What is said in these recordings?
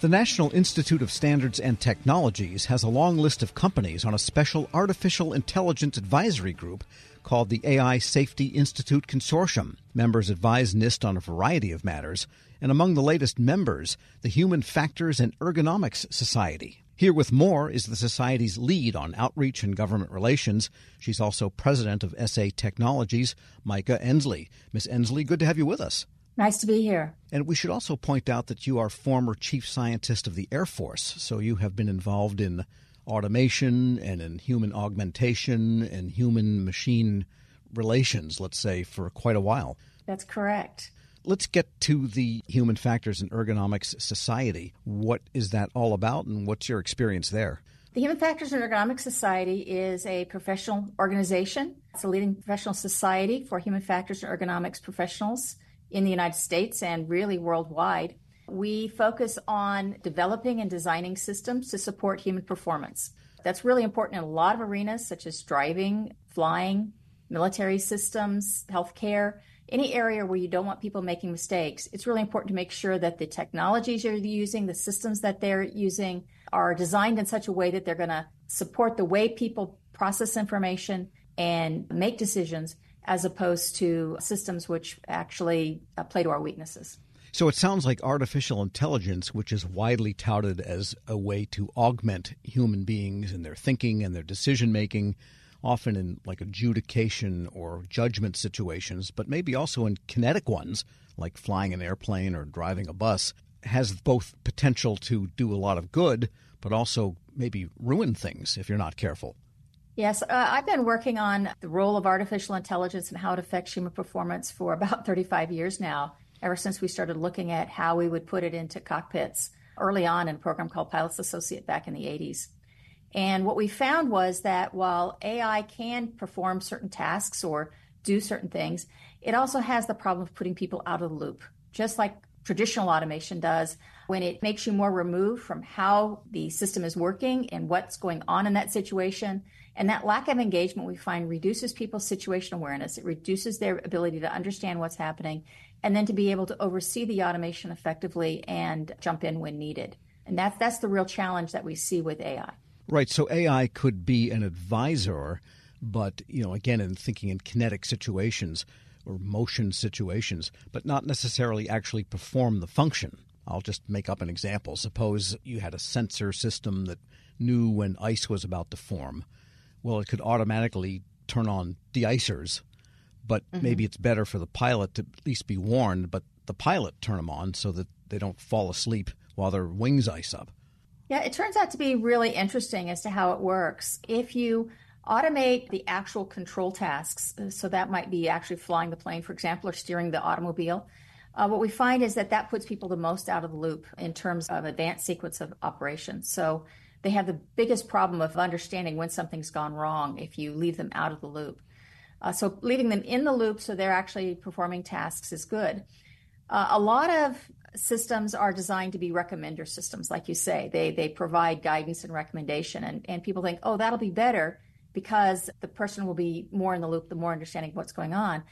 The National Institute of Standards and Technologies has a long list of companies on a special artificial intelligence advisory group called the AI Safety Institute Consortium. Members advise NIST on a variety of matters, and among the latest members, the Human Factors and Ergonomics Society. Here with more is the Society's lead on outreach and government relations. She's also president of SA Technologies, Mica Endsley. Ms. Endsley, good to have you with us. Nice to be here. And we should also point out that you are former chief scientist of the Air Force, so you have been involved in automation and in human augmentation and human-machine relations, let's say, for quite a while. That's correct. Let's get to the Human Factors and Ergonomics Society. What is that all about, and what's your experience there? The Human Factors and Ergonomics Society is a professional organization. It's a leading professional society for human factors and ergonomics professionals in the United States and really worldwide. We focus on developing and designing systems to support human performance. That's really important in a lot of arenas, such as driving, flying, military systems, healthcare, any area where you don't want people making mistakes. It's really important to make sure that the technologies you're using, the systems that they're using, are designed in such a way that they're going to support the way people process information and make decisions, as opposed to systems which actually play to our weaknesses. So it sounds like artificial intelligence, which is widely touted as a way to augment human beings in their thinking and their decision-making, often in like adjudication or judgment situations, but maybe also in kinetic ones, like flying an airplane or driving a bus, has both potential to do a lot of good, but also maybe ruin things if you're not careful. Yes, I've been working on the role of artificial intelligence and how it affects human performance for about 35 years now, ever since we started looking at how we would put it into cockpits early on in a program called Pilot's Associate back in the 80s. And what we found was that while AI can perform certain tasks or do certain things, it also has the problem of putting people out of the loop, just like traditional automation does, when it makes you more removed from how the system is working and what's going on in that situation. And that lack of engagement, we find, reduces people's situational awareness. It reduces their ability to understand what's happening and then to be able to oversee the automation effectively and jump in when needed. And that's the real challenge that we see with AI. Right. So AI could be an advisor, but, again, in thinking in kinetic situations or motion situations, but not necessarily actually perform the function. I'll just make up an example. Suppose you had a sensor system that knew when ice was about to form. Well, it could automatically turn on de-icers, but maybe it's better for the pilot to at least be warned, but the pilot turn them on so that they don't fall asleep while their wings ice up. Yeah, it turns out to be really interesting as to how it works. If you automate the actual control tasks, so that might be actually flying the plane, for example, or steering the automobile, what we find is that puts people the most out of the loop in terms of advanced sequence of operations. So they have the biggest problem of understanding when something's gone wrong if you leave them out of the loop. So leaving them in the loop so they're actually performing tasks is good. A lot of systems are designed to be recommender systems, like you say. They provide guidance and recommendation, and people think, oh, that'll be better because the person will be more in the loop, the more understanding of what's going on.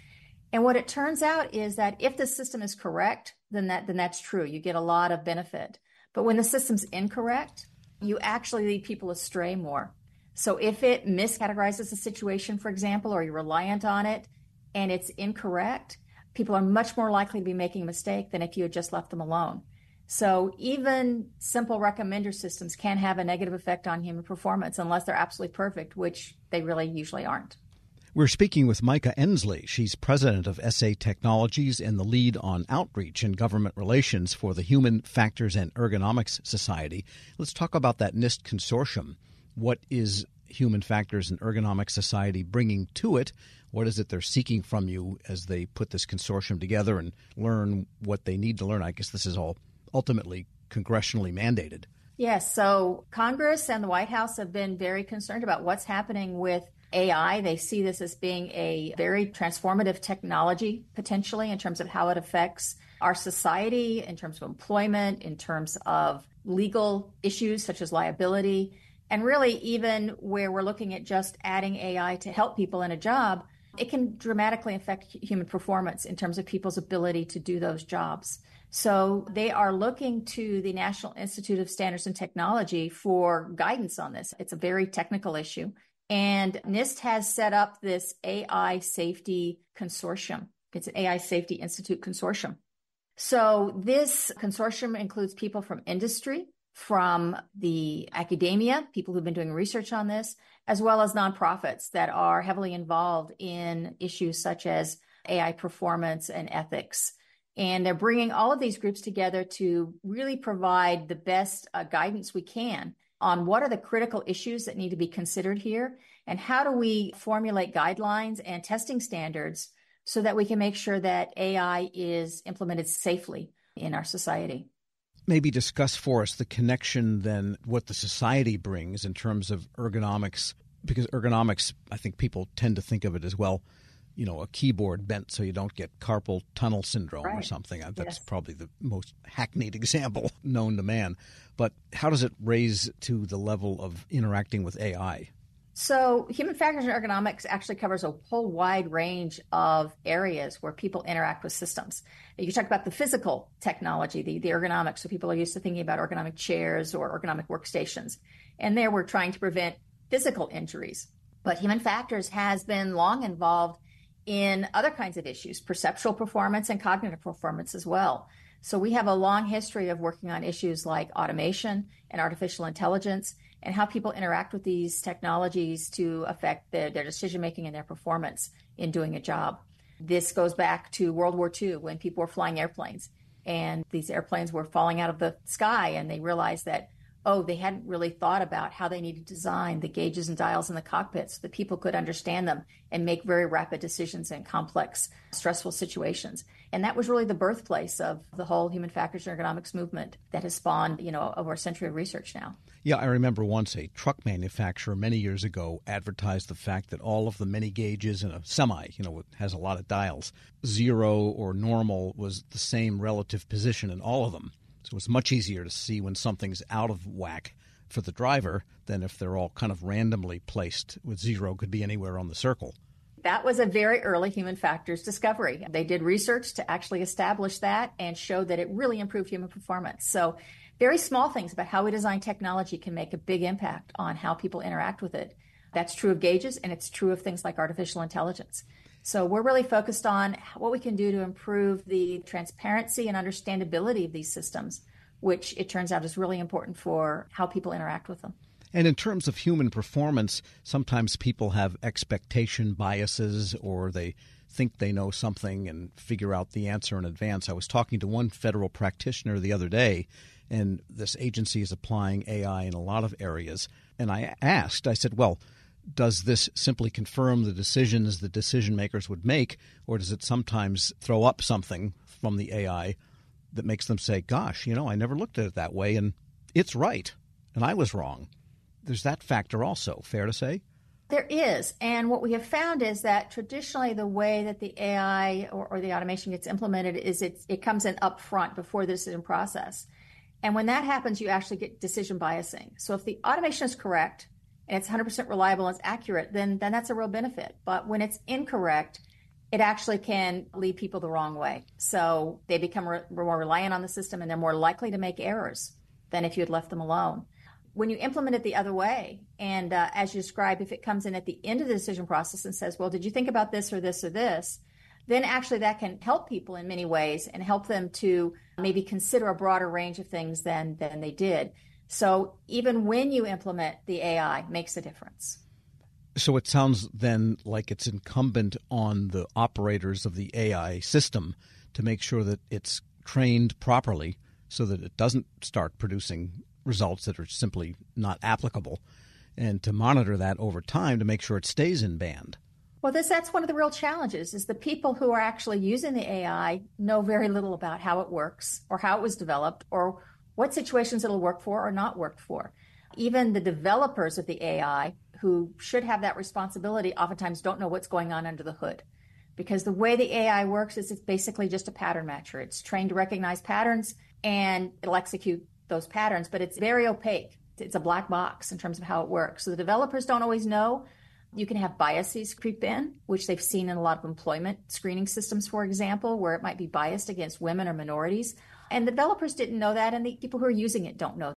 And what it turns out is that if the system is correct, then that's true. You get a lot of benefit. But when the system's incorrect, you actually lead people astray more. So if it miscategorizes a situation, for example, or you're reliant on it and it's incorrect, people are much more likely to be making a mistake than if you had just left them alone. So even simple recommender systems can have a negative effect on human performance unless they're absolutely perfect, which they really usually aren't. We're speaking with Mica Endsley. She's president of SA Technologies and the lead on outreach and government relations for the Human Factors and Ergonomics Society. Let's talk about that NIST consortium. What is Human Factors and Ergonomics Society bringing to it? What is it they're seeking from you as they put this consortium together and learn what they need to learn? I guess this is all ultimately congressionally mandated. Yes, so Congress and the White House have been very concerned about what's happening with AI. They see this as being a very transformative technology, potentially, in terms of how it affects our society, in terms of employment, in terms of legal issues such as liability, and really even where we're looking at just adding AI to help people in a job, it can dramatically affect human performance in terms of people's ability to do those jobs. So they are looking to the National Institute of Standards and Technology for guidance on this. It's a very technical issue. And NIST has set up this AI Safety Consortium. It's an AI Safety Institute Consortium. So this consortium includes people from industry, from the academia, people who've been doing research on this, as well as nonprofits that are heavily involved in issues such as AI performance and ethics. And they're bringing all of these groups together to really provide the best guidance we can on what are the critical issues that need to be considered here, and how do we formulate guidelines and testing standards so that we can make sure that AI is implemented safely in our society. Maybe discuss for us the connection then, what the society brings in terms of ergonomics, because ergonomics, I think people tend to think of it as, well, you know, a keyboard bent so you don't get carpal tunnel syndrome or something. That's yes. Probably the most hackneyed example known to man. But how does it raise to the level of interacting with AI? So human factors and ergonomics actually covers a whole wide range of areas where people interact with systems. You talk about the physical technology, the ergonomics. So people are used to thinking about ergonomic chairs or ergonomic workstations. And there we're trying to prevent physical injuries. But human factors has been long involved in other kinds of issues, perceptual performance and cognitive performance as well. So we have a long history of working on issues like automation and artificial intelligence, and how people interact with these technologies to affect their decision-making and their performance in doing a job. This goes back to World War II, when people were flying airplanes, and these airplanes were falling out of the sky, and they realized that, they hadn't really thought about how they needed to design the gauges and dials in the cockpit so that people could understand them and make very rapid decisions in complex, stressful situations. And that was really the birthplace of the whole human factors and ergonomics movement that has spawned, over a century of research now. Yeah, I remember once a truck manufacturer many years ago advertised the fact that all of the many gauges in a semi, it has a lot of dials, 0 or normal was the same relative position in all of them. So it's much easier to see when something's out of whack for the driver than if they're all kind of randomly placed, with 0 could be anywhere on the circle. That was a very early human factors discovery. They did research to actually establish that and show that it really improved human performance. So very small things about how we design technology can make a big impact on how people interact with it. That's true of gauges, and it's true of things like artificial intelligence. So we're really focused on what we can do to improve the transparency and understandability of these systems, which it turns out is really important for how people interact with them. And in terms of human performance, sometimes people have expectation biases, or they think they know something and figure out the answer in advance. I was talking to one federal practitioner the other day, and this agency is applying AI in a lot of areas. And I said, well, does this simply confirm the decisions the decision makers would make, or does it sometimes throw up something from the AI that makes them say, gosh, I never looked at it that way, and it's right, and I was wrong? There's that factor also, fair to say? There is. And what we have found is that traditionally the way that the AI or the automation gets implemented is it comes in up front before the decision process. And when that happens, you actually get decision biasing. So if the automation is correct, and it's 100% reliable and it's accurate, then that's a real benefit. But when it's incorrect, it actually can lead people the wrong way. So they become more reliant on the system, and they're more likely to make errors than if you had left them alone. When you implement it the other way, and as you described, if it comes in at the end of the decision process and says, well, did you think about this or this or this? Then actually that can help people in many ways and help them to maybe consider a broader range of things than they did. So even when you implement the AI, makes a difference. So it sounds then like it's incumbent on the operators of the AI system to make sure that it's trained properly so that it doesn't start producing results that are simply not applicable, and to monitor that over time to make sure it stays in band. Well, that's one of the real challenges, is the people who are actually using the AI know very little about how it works or how it was developed or what situations it'll work for or not work for. Even the developers of the AI, who should have that responsibility, oftentimes don't know what's going on under the hood. Because the way the AI works is it's basically just a pattern matcher. It's trained to recognize patterns, and it'll execute those patterns, but it's very opaque. It's a black box in terms of how it works. So the developers don't always know. You can have biases creep in, which they've seen in a lot of employment screening systems, for example, where it might be biased against women or minorities. And the developers didn't know that, and the people who are using it don't know